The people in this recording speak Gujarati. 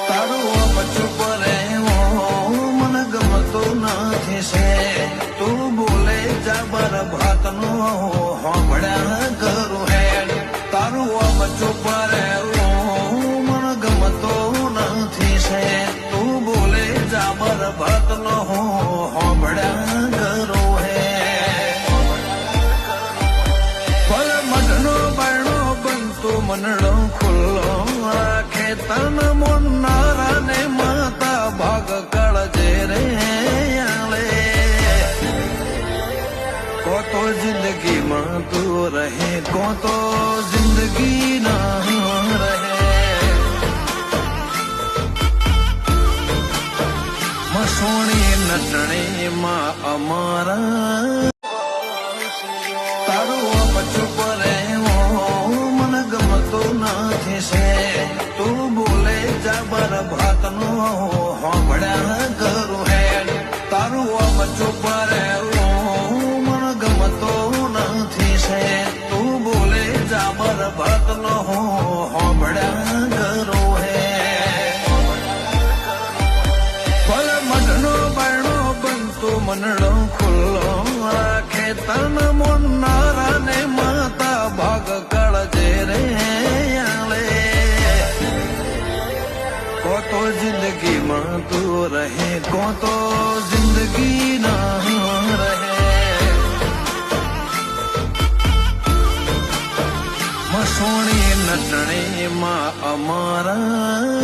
તારું બચ્ચું પડે મને ગમતું નથી છે તું બોલે જબર ભાતનો હોંભળ્યા કરું હેડ તારું બચ્ચું પડે મને ગમતું નથી છે તું બોલે જબર ભાતનો હોંભળ્યા કરું હે ફળ મઢનો બાયણો બનતો મનડો ખુલ્લો રાખે તન મોનારા ને માતા ભાગ કળજે રે આલે કો તો જિંદગીમાં તું રહે કો તો જિંદગી ના રહે મસોણી નટણી માં અમારા તારું બચ્ચું પડે મને ગમતું નથી છે તું બોલે જબર ભાતનો હોંભળ્યા કરું હેડ તારું બચ્ચું પડે મને ગમતું નથી છે તું બોલે જબર ભાતનો હોંભળ્યા કરું હે ફળ મઢનો બાયણો બનતો મનડો ખુલ્લો રાખે તન મોનારા ને માતા ભાગ કળજે રે આલે કો તો જિંદગીમાં તું રહે કો તો જિંદગી ના રહે મસોણી નટણી માં અમારા